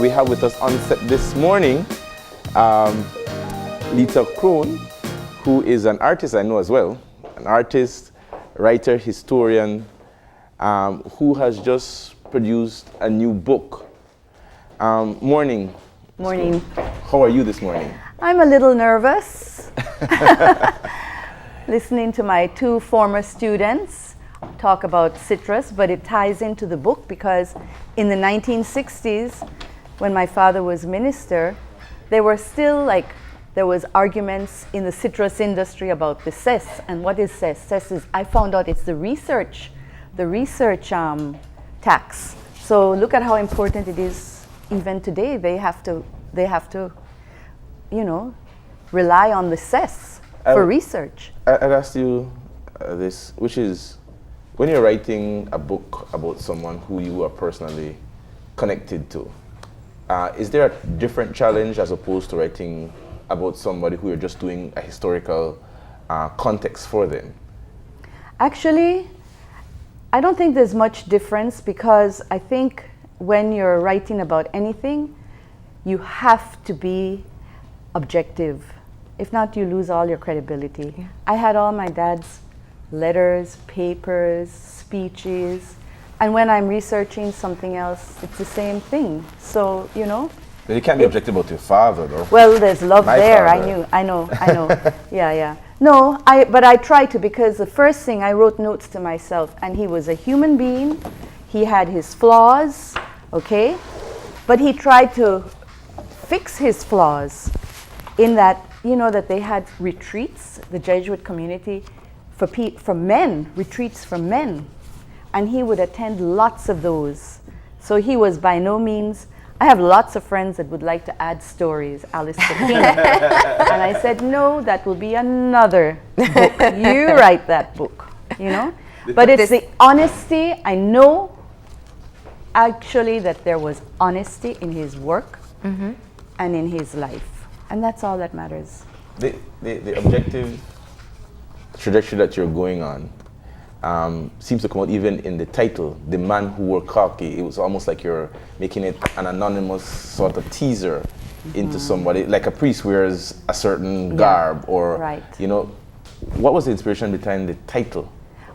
We have with us on set this morning Lita Krohn, who is an artist I know as well, an artist, writer, historian, who has just produced a new book. Morning. Morning. How are you this morning? I'm a little nervous listening to my two former students talk about citrus, but it ties into the book because in the 1960s, when my father was minister, there were still there was arguments in the citrus industry about the cess. And what is cess? Cess is, I found out it's the research tax. So look at how important it is even today. They have to, rely on the cess for research. I'd ask you this, which is, when you're writing a book about someone who you are personally connected to, is there a different challenge as opposed to writing about somebody who you're just doing a historical context for them? Actually, I don't think there's much difference because I think when you're writing about anything, you have to be objective. If not, you lose all your credibility. Yeah. I had all my dad's letters, papers, speeches, and when I'm researching something else, it's the same thing. So, But you can't be objective about your father, though. Well, there's love My there. father. I know. Yeah. No, but I try to, because the first thing I wrote notes to myself, and he was a human being. He had his flaws, okay? But he tried to fix his flaws in that, that they had retreats, the Jesuit community, for men, retreats for men. And he would attend lots of those. So he was by no means, I have lots of friends that would like to add stories, Alice the King. And I said, no, that will be another book. You write that book, But it's the honesty. I know actually that there was honesty in his work and in his life. And that's all that matters. The objective trajectory that you're going on seems to come out even in the title, The Man Who Wore Khaki. It was almost like you're making it an anonymous sort of teaser into somebody, like a priest wears a certain garb, or, right. What was the inspiration behind the title?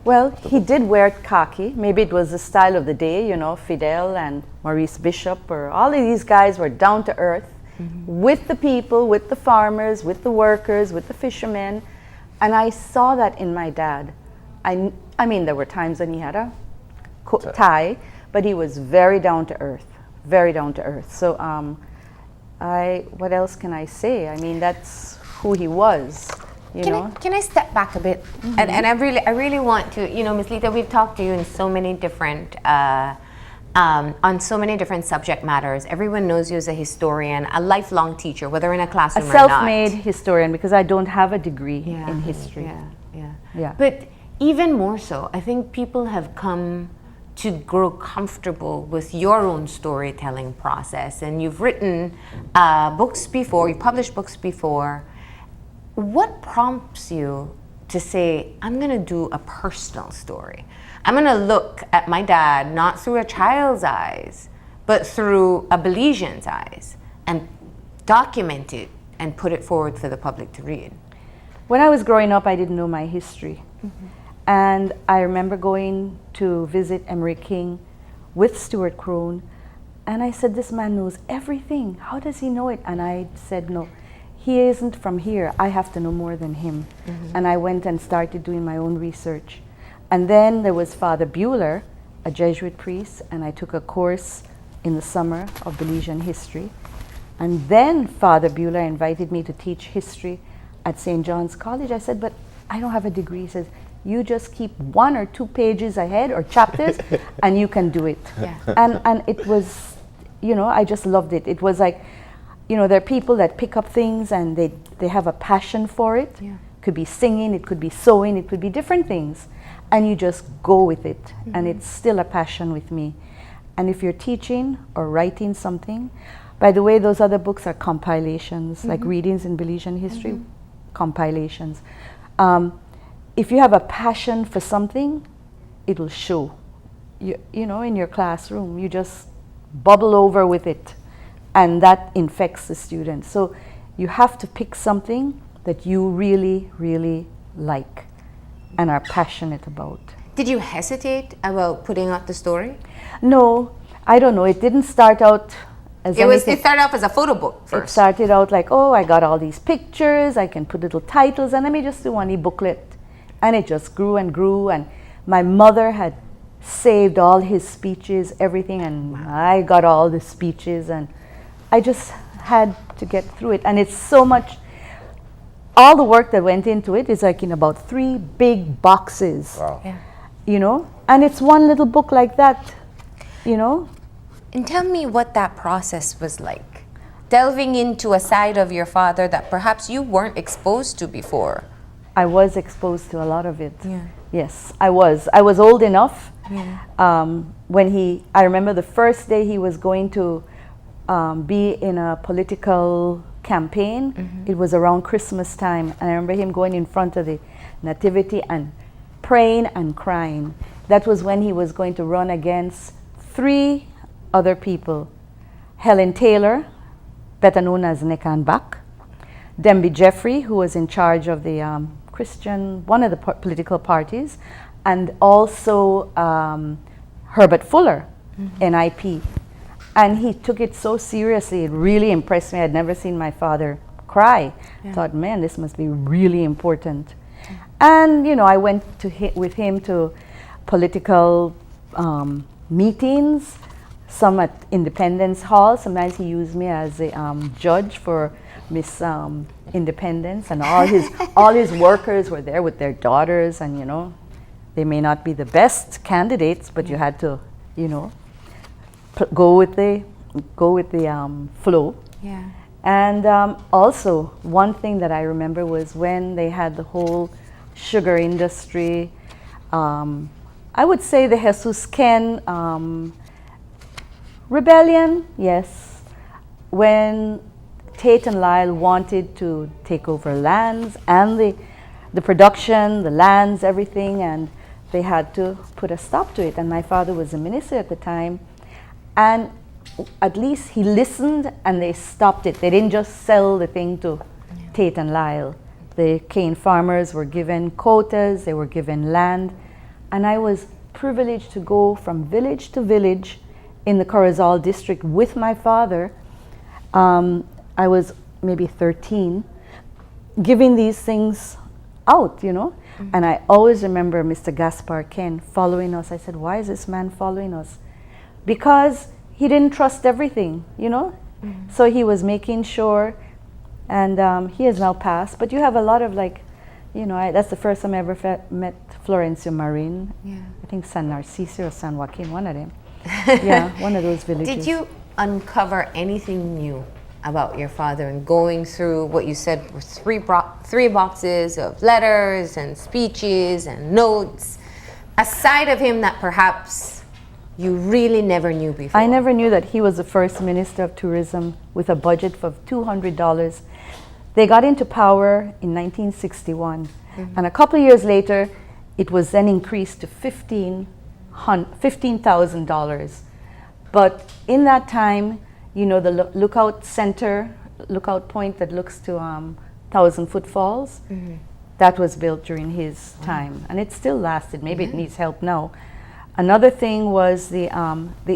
Well, he did wear khaki. Maybe it was the style of the day, Fidel and Maurice Bishop, or all of these guys were down to earth with the people, with the farmers, with the workers, with the fishermen. And I saw that in my dad. I mean, there were times when he had a tie, but he was very down to earth, very down to earth. So what else can I say? I mean, that's who he was, Can I step back a bit? And I really want to, Ms. Lita, we've talked to you in so many different, on so many different subject matters. Everyone knows you as a historian, a lifelong teacher, whether in a classroom or not. A self-made historian, because I don't have a degree in history. Yeah. But even more so, I think people have come to grow comfortable with your own storytelling process. And you've written books before, you've published books before. What prompts you to say, I'm going to do a personal story? I'm going to look at my dad not through a child's eyes, but through a Belizean's eyes, and document it and put it forward for the public to read. When I was growing up, I didn't know my history. And I remember going to visit Emery King with Stuart Krohn, and I said, this man knows everything. How does he know it? And I said, no, he isn't from here. I have to know more than him. And I went and started doing my own research. And then there was Father Bueller, a Jesuit priest, and I took a course in the summer of Belizean history. And then Father Bueller invited me to teach history at St. John's College. I said, but I don't have a degree. He says, you just keep 1 or 2 pages ahead or chapters and you can do it. And it was, I just loved it. It was like, there are people that pick up things and they have a passion for it. It could be singing, it could be sewing, it could be different things. And you just go with it. And it's still a passion with me. And if you're teaching or writing something, by the way, those other books are compilations, like Readings in Belizean History, compilations. If you have a passion for something, it'll show. You know, in your classroom, you just bubble over with it. and that infects the student. So you have to pick something that you really, really like and are passionate about. Did you hesitate about putting out the story? No, I don't know. It didn't start out as anything. It started off as a photo book It first. started out like, oh, I got all these pictures, I can put little titles, and let me just do one e-booklet. And it just grew and grew, and my mother had saved all his speeches, everything, and I got all the speeches, and I just had to get through it. And it's so much, all the work that went into it is like in about 3 big boxes, Wow. Yeah. you know, and it's one little book like that, you know. And tell me what that process was like. Delving into a side of your father that perhaps you weren't exposed to before. I was exposed to a lot of it. Yeah. Yes, I was. I was old enough Yeah. when I remember the first day he was going to be in a political campaign. It was around Christmas time, and I remember him going in front of the nativity and praying and crying. That was when he was going to run against 3 other people. Helen Taylor, better known as Neck and Back, Demby Jeffrey, who was in charge of the one of the political parties, and also Herbert Fuller, NIP. And he took it so seriously, it really impressed me. I'd never seen my father cry. I thought, man, this must be really important. And, you know, I went with him to political meetings, some at Independence Hall. Sometimes he used me as a judge for Miss Independence, and all his workers were there with their daughters, and you know, they may not be the best candidates, but you had to, you know, go with the flow. Yeah. And also, one thing that I remember was when they had the whole sugar industry. I would say the Jesus Ken rebellion, yes, when Tate and Lyle wanted to take over lands and the production, the lands, everything, and they had to put a stop to it. And my father was a minister at the time, and at least he listened and they stopped it. They didn't just sell the thing to Tate and Lyle. The cane farmers were given quotas, they were given land, and I was privileged to go from village to village in the Corozal district with my father. I was maybe 13, giving these things out, you know. And I always remember Mr. Gaspar Ken following us. I said, why is this man following us? Because he didn't trust everything, you know. So he was making sure, and he has now passed. But you have a lot of, like, you know, that's the first time I ever met Florencio Marin. Yeah. I think San Narciso or San Joaquin, one of them. Yeah, one of those villages. Did you uncover anything new about your father and going through what you said were 3 boxes of letters and speeches and notes, a side of him that perhaps you really never knew before? I never knew that he was the first minister of tourism with a budget of $200. They got into power in 1961, and a couple of years later, it was then increased to $15,000. But in that time, you know, the lookout point that looks to 1,000-foot Falls, that was built during his time, and it still lasted. Maybe it needs help now. Another thing was the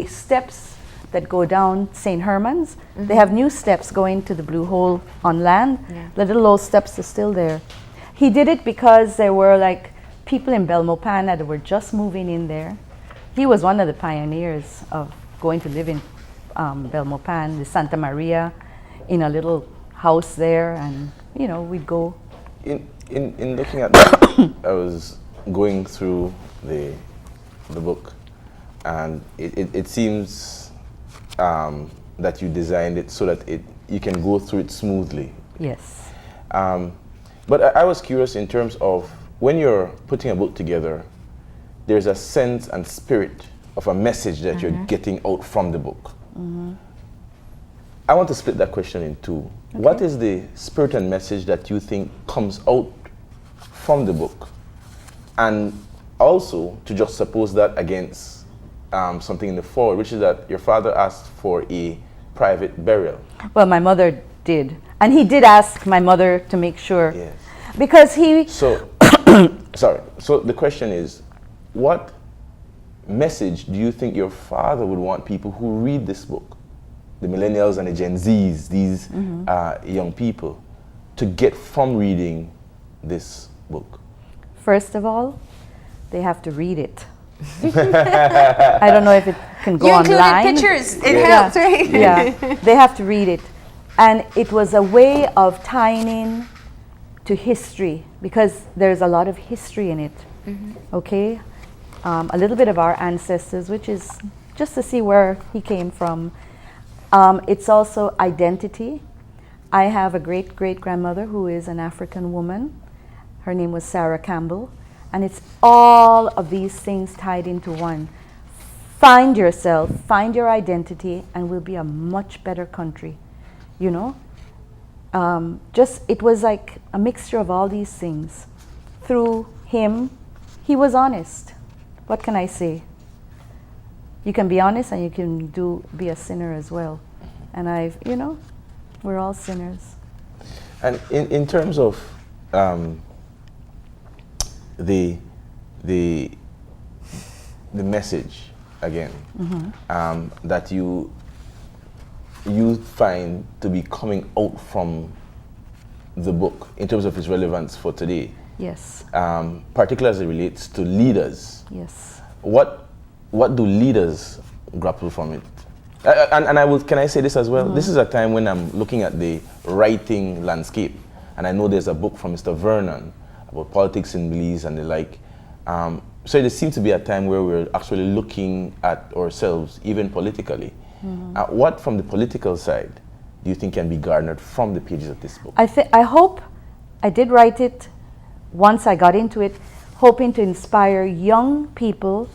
steps that go down St. Herman's. They have new steps going to the Blue Hole on land. The little old steps are still there. He did it because there were like people in Belmopan that were just moving in there. He was one of the pioneers of going to live in Belmopan, the Santa Maria, in a little house there, and you know, we'd go. In looking at that, I was going through the book, and it seems that you designed it so that you can go through it smoothly. Yes. But I was curious in terms of when you're putting a book together, there's a sense and spirit of a message that you're getting out from the book. I want to split that question in 2. Okay. What is the spirit and message that you think comes out from the book? And also to just suppose that against something in the forward, which is that your father asked for a private burial. Well, my mother did. And he did ask my mother to make sure. Yes. Because he... So, sorry. So the question is, what message do you think your father would want people who read this book, the millennials and the Gen Zs, these young people, to get from reading this book? First of all, they have to read it. I don't know if it can go online. You included pictures. It helps, right? Yeah, they have to read it. And it was a way of tying in to history, because there's a lot of history in it, okay? A little bit of our ancestors, which is just to see where he came from. It's also identity. I have a great-great-grandmother who is an African woman. Her name was Sarah Campbell. And it's all of these things tied into one. Find yourself, find your identity, and we'll be a much better country, you know? It was like a mixture of all these things. Through him, he was honest. What can I say? You can be honest and you can be a sinner as well. And we're all sinners. And in terms of the message again that you find to be coming out from the book in terms of its relevance for today. Yes. Particularly as it relates to leaders. Yes. What do leaders grapple from it? Can I say this as well? This is a time when I'm looking at the writing landscape, and I know there's a book from Mr. Vernon about politics in Belize and the like. So there seems to be a time where we're actually looking at ourselves, even politically. What from the political side do you think can be garnered from the pages of this book? I hope I did write it once I got into it, hoping to inspire young people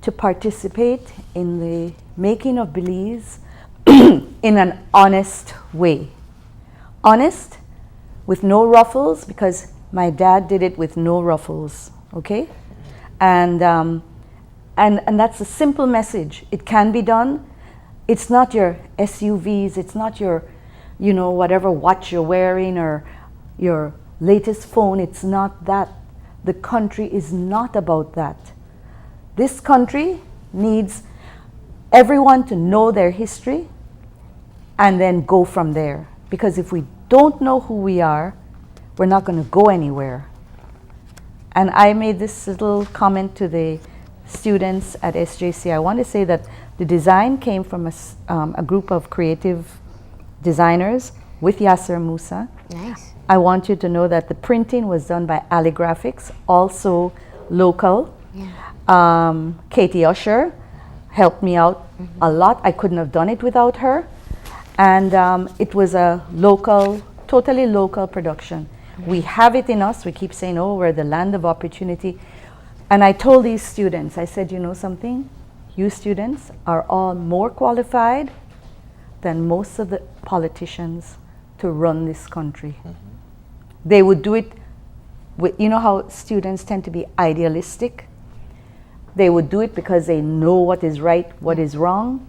to participate in the making of Belize in an honest way. Honest, with no ruffles, because my dad did it with no ruffles, okay? And that's a simple message. It can be done. It's not your SUVs, it's not your, whatever watch you're wearing or your latest phone. It's not that. The country is not about that. This country needs everyone to know their history and then go from there. Because if we don't know who we are, we're not going to go anywhere. And I made this little comment to the students at SJC. I want to say that the design came from a group of creative designers with Yasser Musa. Nice. I want you to know that the printing was done by Ali Graphics, also local. Yeah. Katie Usher helped me out a lot. I couldn't have done it without her. And it was a totally local production. We have it in us. We keep saying, oh, we're the land of opportunity. And I told these students, I said, you know something? You students are all more qualified than most of the politicians to run this country. They would do it with, you know how students tend to be idealistic? They would do it because they know what is right, what is wrong.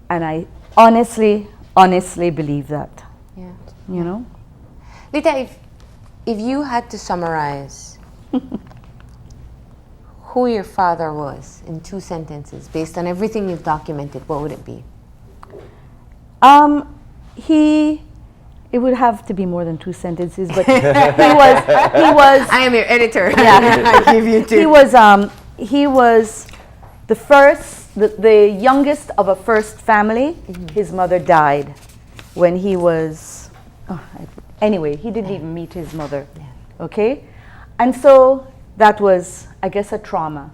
And I honestly believe that. Yeah. You know? Lita, if you had to summarize who your father was in 2 sentences, based on everything you've documented, what would it be? It would have to be more than 2 sentences, but he was. I am your editor. Yeah, I give you 2. He was the first, the youngest of a first family. His mother died when he was. Anyway, he didn't even meet his mother. Yeah. Okay, and so that was, I guess, a trauma.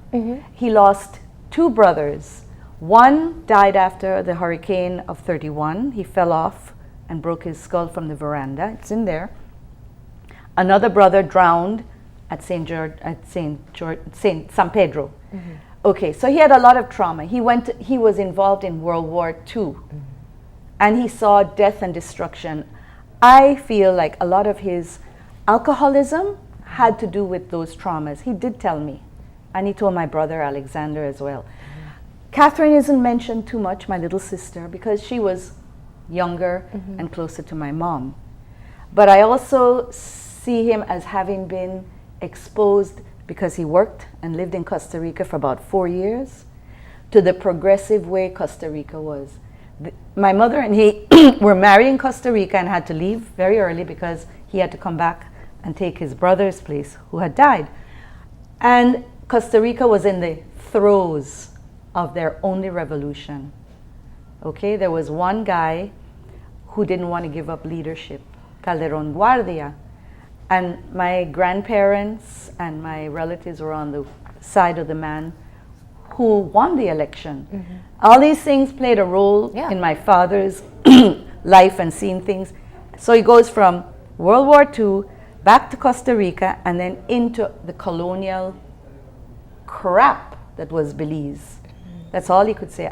He lost 2 brothers. One died after the hurricane of 31. He fell off and broke his skull from the veranda. It's in there. Another brother drowned at San Pedro. Okay, so he had a lot of trauma. He was involved in World War II, and he saw death and destruction. I feel like a lot of his alcoholism had to do with those traumas. He did tell me, and he told my brother Alexander as well. Catherine isn't mentioned too much, my little sister, because she was younger and closer to my mom. But I also see him as having been exposed, because he worked and lived in Costa Rica for about 4 years, to the progressive way Costa Rica was. My mother and he were married in Costa Rica and had to leave very early because he had to come back and take his brother's place, who had died. And Costa Rica was in the throes of their only revolution. Okay, there was one guy who didn't want to give up leadership, Calderón Guardia. And my grandparents and my relatives were on the side of the man who won the election. All these things played a role in my father's life and seeing things. So he goes from World War II back to Costa Rica and then into the colonial crap that was Belize. That's all he could say.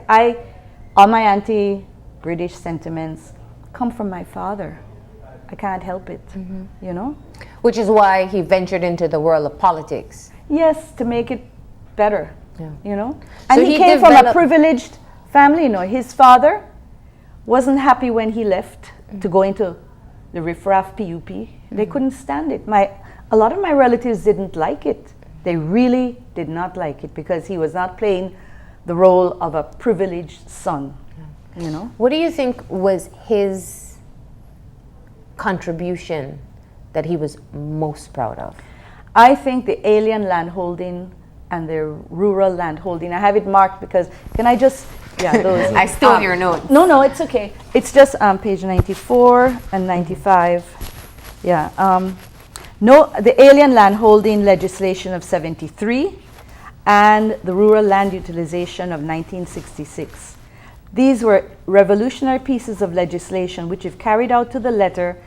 All my anti-British sentiments come from my father. I can't help it, you know? Which is why he ventured into the world of politics. Yes, to make it better, you know? So And he came from a privileged family, you know. His father wasn't happy when he left to go into the riffraff PUP. They couldn't stand it. A lot of my relatives didn't like it. They really did not like it because he was not playing the role of a privileged son, you know? What do you think was his contribution that he was most proud of? I think the alien landholding and the rural landholding. I have it marked because, can I just, those. I stole your notes. No, it's okay. It's just page 94 and 95. The alien landholding legislation of 73 and the rural land utilization of 1966. These were revolutionary pieces of legislation which, if carried out to the letter,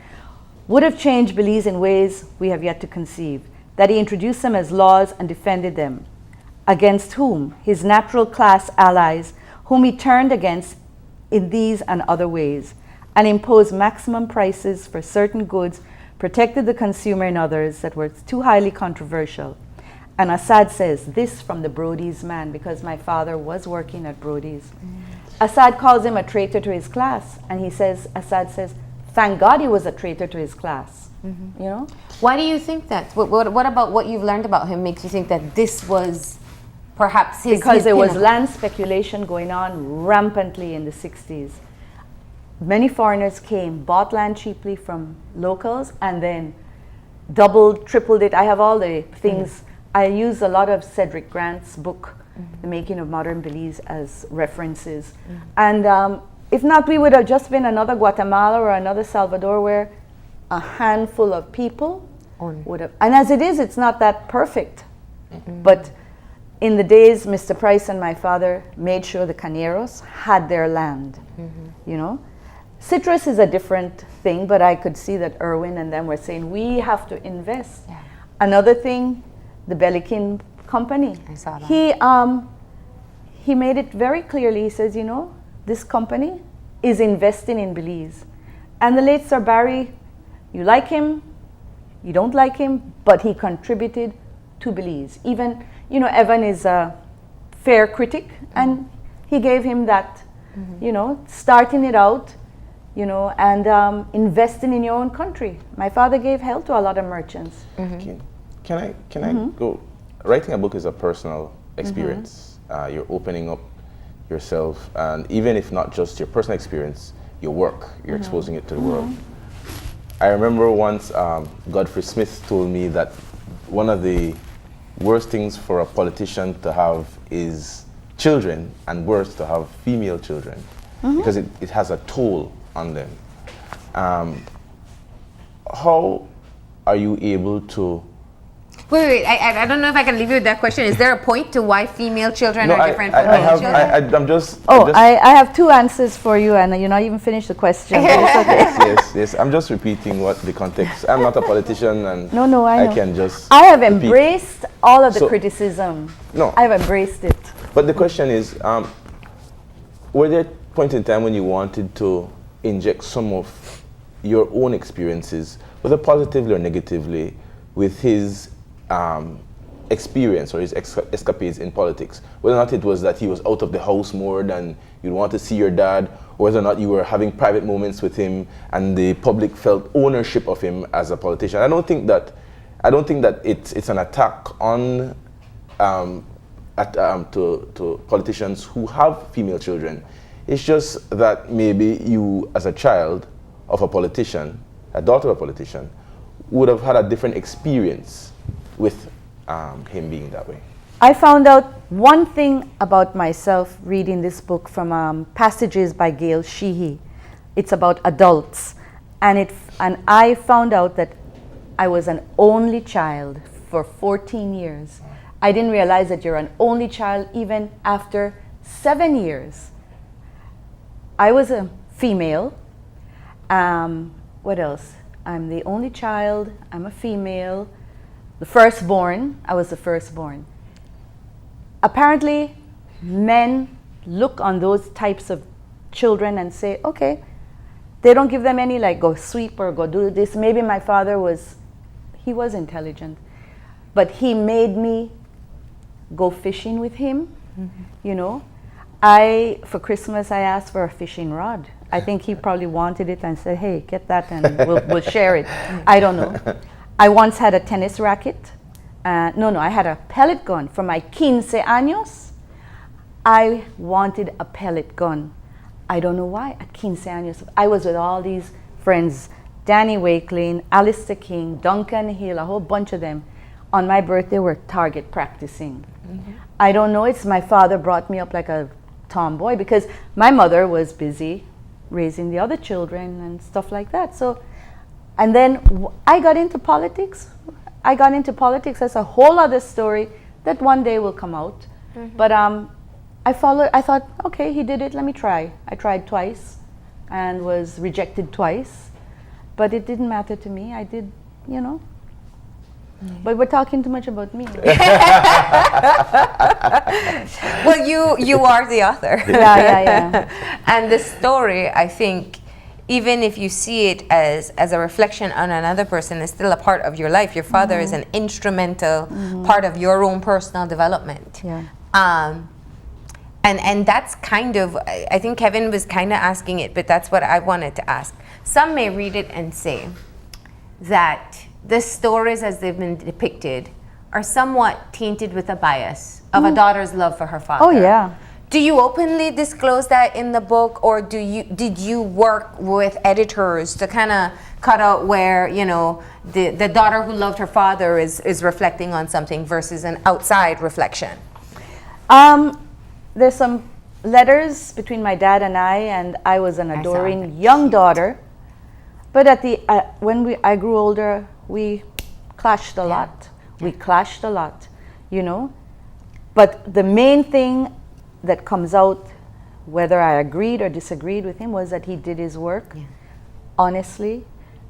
would have changed Belize in ways we have yet to conceive. That he introduced them as laws and defended them. Against whom? His natural class allies, whom he turned against in these and other ways, and imposed maximum prices for certain goods, protected the consumer in others that were too highly controversial. And Assad says, this from the Brody's man, because my father was working at Brody's. Assad calls him a traitor to his class, and Assad says, thank God he was a traitor to his class. You know? Why do you think that? What about what you've learned about him makes you think that this was perhaps his Because there was pinnacle? land speculation going on rampantly in the 60s. Many foreigners came, bought land cheaply from locals, and then doubled, tripled it. I have all the things. I use a lot of Cedric Grant's book, The Making of Modern Belize, as references. And if not, we would have just been another Guatemala or another Salvador where a handful of people would have. And as it is, it's not that perfect. But in the days, Mr. Price and my father made sure the Cañeros had their land, you know. Citrus is a different thing, but I could see that Irwin and them were saying, we have to invest. Another thing, the Belikin company. I saw that. He made it very clearly. He says, you know, this company is investing in Belize. And the late Sir Barry, you like him, you don't like him, but he contributed to Belize. Even, you know, Evan is a fair critic, and he gave him that, you know, starting it out, you know, and investing in your own country. My father gave help to a lot of merchants. Can I go? Writing a book is a personal experience. You're opening up yourself, and even if not just your personal experience, your work, you're exposing it to the world. I remember once Godfrey Smith told me that one of the worst things for a politician to have is children, and worse to have female children, because it has a toll on them. How are you able to? Wait, I don't know if I can leave you with that question. Is there a point to why female children are different from male children? I'm just. I have two answers for you, and you're not even finished the question. But it's okay. Yes. I'm just repeating what the context. I'm not a politician, and No, I know. I can just. I have repeat. embraced all of the criticism. No. I've embraced it. But the question is, were there a point in time when you wanted to inject some of your own experiences, whether positively or negatively, with his experience or his escapades in politics, whether or not it was that he was out of the house more than you'd want to see your dad, or whether or not you were having private moments with him and the public felt ownership of him as a politician. I don't think that it's an attack on to politicians who have female children. It's just that maybe you, as a child of a politician, a daughter of a politician, would have had a different experience with him being that way. I found out one thing about myself reading this book from Passages by Gail Sheehy. It's about adults, and I found out that I was an only child for 14 years. I didn't realize that you're an only child even after 7 years. I was a female. What else? I'm the only child. I'm a female. The firstborn. I was the firstborn. Apparently, men look on those types of children and say, okay, they don't give them any like go sweep or go do this. Maybe my father was intelligent, but he made me go fishing with him. You know, for Christmas I asked for a fishing rod. I think he probably wanted it and said, hey, get that and we'll share it. I don't know. I once had a tennis racket. I had a pellet gun for my 15 años. I wanted a pellet gun. I don't know why. At 15 años, I was with all these friends, Danny Wakeling, Alistair King, Duncan Hill, a whole bunch of them. On my birthday, we're target practicing. I don't know. It's my father brought me up like a tomboy because my mother was busy raising the other children and stuff like that. So, and then I got into politics. That's a whole other story that one day will come out. But I thought, okay, he did it, let me try. I tried twice and was rejected twice, but it didn't matter to me. I did, you know. But we're talking too much about me. Well, you are the author. Yeah. And the story, I think, even if you see it as a reflection on another person, is still a part of your life. Your father is an instrumental part of your own personal development. Yeah. And that's kind of, I think Kevin was kind of asking it, but that's what I wanted to ask. Some may read it and say that the stories as they've been depicted are somewhat tainted with a bias of a daughter's love for her father. Oh, yeah. Do you openly disclose that in the book, or did you work with editors to kind of cut out where, you know, the daughter who loved her father is reflecting on something versus an outside reflection? There's some letters between my dad and I was an adoring young daughter. But when I grew older, we clashed a lot. We clashed a lot, you know. But the main thing that comes out, whether I agreed or disagreed with him, was that he did his work honestly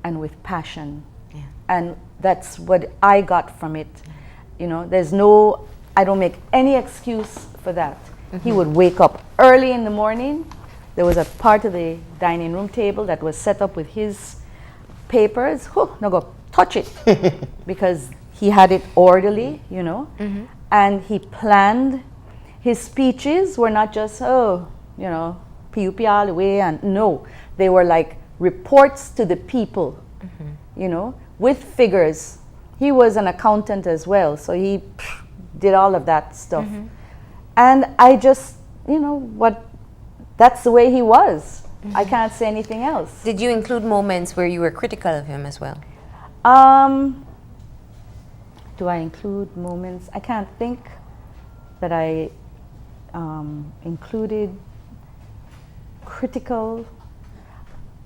and with passion. Yeah. And that's what I got from it. You know, I don't make any excuse for that. He would wake up early in the morning. There was a part of the dining room table that was set up with his papers. No, go touch it. Because he had it orderly, you know. And he planned. His speeches were not just, PUP all the way, and no. They were like reports to the people, you know, with figures. He was an accountant as well, so he did all of that stuff. And I just, that's the way he was. I can't say anything else. Did you include moments where you were critical of him as well? Do I include moments? I can't think that I included critical.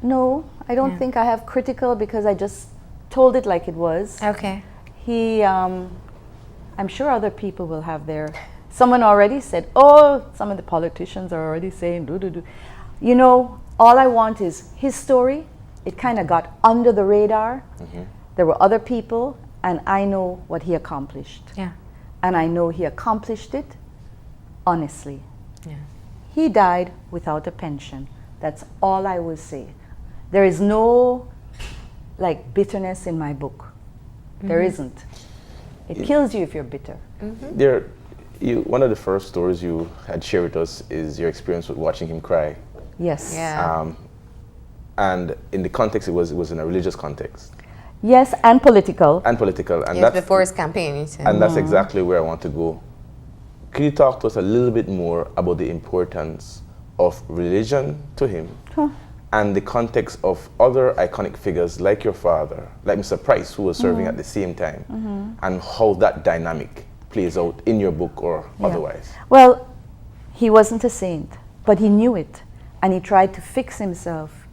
No, I don't think I have critical because I just told it like it was. Okay. I'm sure other people will have their. Someone already said, some of the politicians are already saying, do. You know, all I want is his story. It kind of got under the radar. There were other people, and I know what he accomplished. Yeah. And I know he accomplished it honestly. Yeah. He died without a pension. That's all I will say. There is no bitterness in my book. There isn't. It kills you if you're bitter. One of the first stories you had shared with us is your experience with watching him cry. Yes. Yeah. And in the context, it was in a religious context. Yes, and political. And political. And Yes, before his campaign, he said. And that's exactly where I want to go. Can you talk to us a little bit more about the importance of religion to him and the context of other iconic figures like your father, like Mr. Price, who was serving at the same time, and how that dynamic plays out in your book or otherwise? Well, he wasn't a saint, but he knew it, and he tried to fix himself.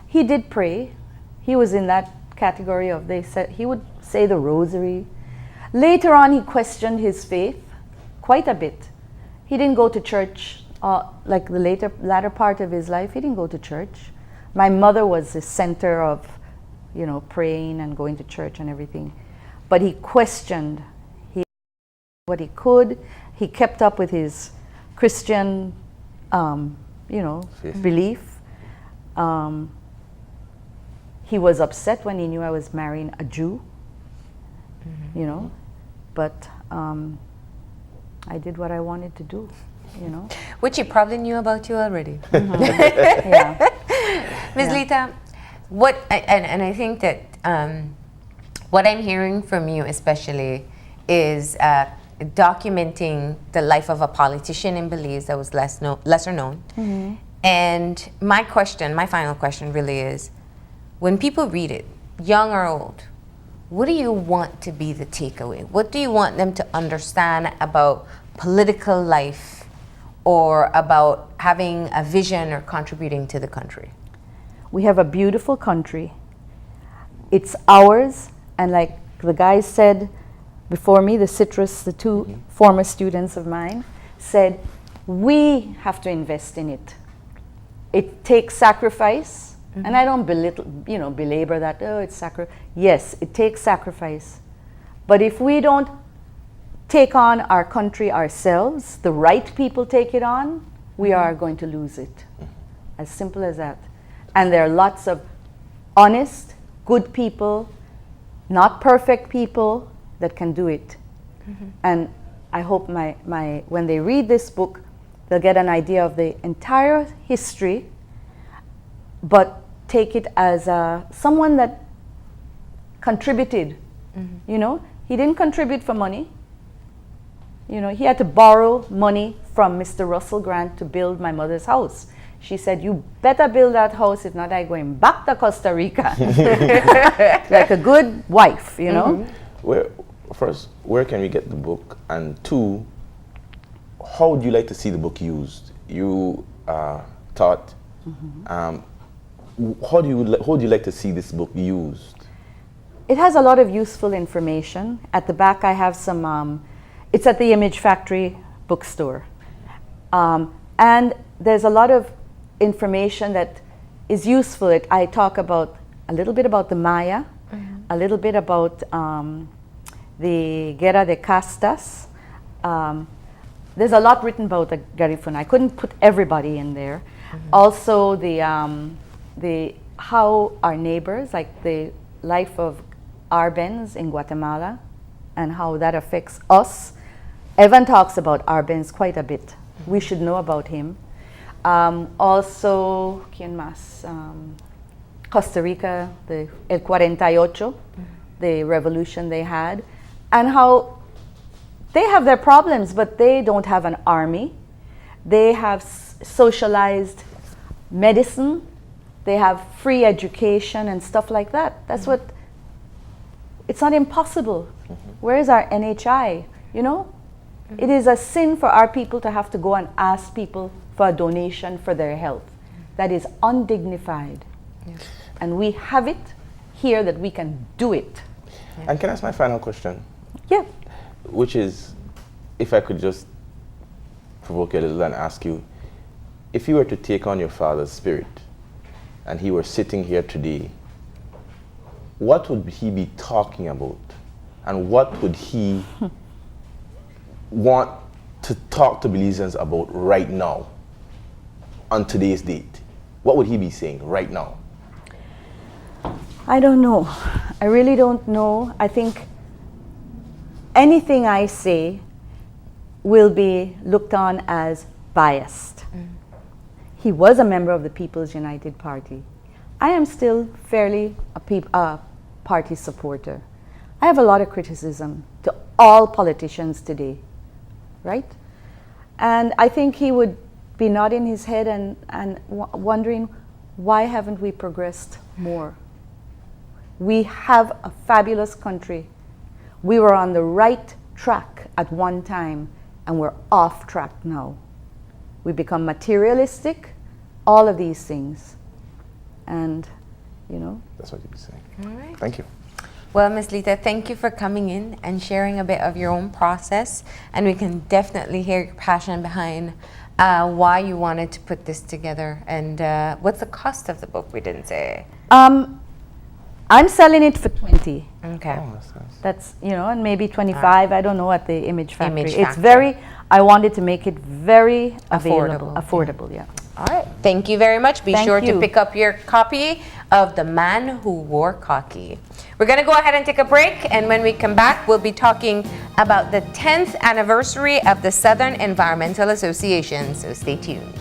He did pray. He was in that category of, they said, he would say the rosary. Later on, he questioned his faith quite a bit. He didn't go to church, like the latter part of his life, he didn't go to church. My mother was the center of, praying and going to church and everything. But he questioned what he could. He kept up with his Christian, belief. He was upset when he knew I was marrying a Jew, but I did what I wanted to do, Which he probably knew about you already. Yeah. Ms. Lita, I think that what I'm hearing from you especially is documenting the life of a politician in Belize that was lesser known. And my final question really is, when people read it, young or old, what do you want to be the takeaway? What do you want them to understand about political life or about having a vision or contributing to the country? We have a beautiful country. It's ours, and like the guys said before me, the two former students of mine said, we have to invest in it. It takes sacrifice. And I don't belabor that, it's sacrifice. Yes, it takes sacrifice. But if we don't take on our country ourselves, the right people take it on, we are going to lose it. As simple as that. And there are lots of honest, good people, not perfect people that can do it. And I hope when they read this book, they'll get an idea of the entire history, but take it as someone that contributed. He didn't contribute for money. He had to borrow money from Mr. Russell Grant to build my mother's house. She said, you better build that house, if not I'm going back to Costa Rica. Like a good wife, Where can we get the book? And two, how would you like to see the book used? You taught. How do you like to see this book used? It has a lot of useful information. At the back I have some, it's at the Image Factory bookstore. And there's a lot of information that is useful. I talk about a little bit about the Maya, a little bit about the Guerra de Castas. There's a lot written about the Garifuna. I couldn't put everybody in there. Also how our neighbors, like the life of Arbenz in Guatemala and how that affects us. Evan talks about Arbenz quite a bit. We should know about him. Also, ¿quién más? Costa Rica, the El 48, the revolution they had, and how they have their problems, but they don't have an army. They have socialized medicine. They have free education and stuff like that. That's what, it's not impossible. Where is our NHI, It is a sin for our people to have to go and ask people for a donation for their health. That is undignified. Yes. And we have it here that we can do it. Yeah. And can I ask my final question? Yeah. Which is, if I could just provoke you a little and ask you, if you were to take on your father's spirit and he were sitting here today, what would he be talking about? And what would he want to talk to Belizeans about right now, on today's date? What would he be saying right now? I don't know. I really don't know. I think anything I say will be looked on as biased. He was a member of the People's United Party. I am still fairly a party supporter. I have a lot of criticism to all politicians today, right? And I think he would be nodding his head and wondering, why haven't we progressed more? We have a fabulous country. We were on the right track at one time, and we're off track now. We become materialistic, all of these things. And, you know. That's what you'd be saying. All right. Thank you. Well, Ms. Lita, thank you for coming in and sharing a bit of your own process. And we can definitely hear your passion behind why you wanted to put this together. And what's the cost of the book? We didn't say. I'm selling it for 20. Okay. Oh, that's nice. That's, you know, and maybe 25. I don't know, at the Image Factory. Image It's Factory. very, I wanted to make it very available. Affordable. Yeah. All right. Thank you very much. Be Thank sure to you. pick up your copy of The Man Who Wore Khaki. We're going to go ahead and take a break. And when we come back, we'll be talking about the 10th anniversary of the Southern Environmental Association. So stay tuned.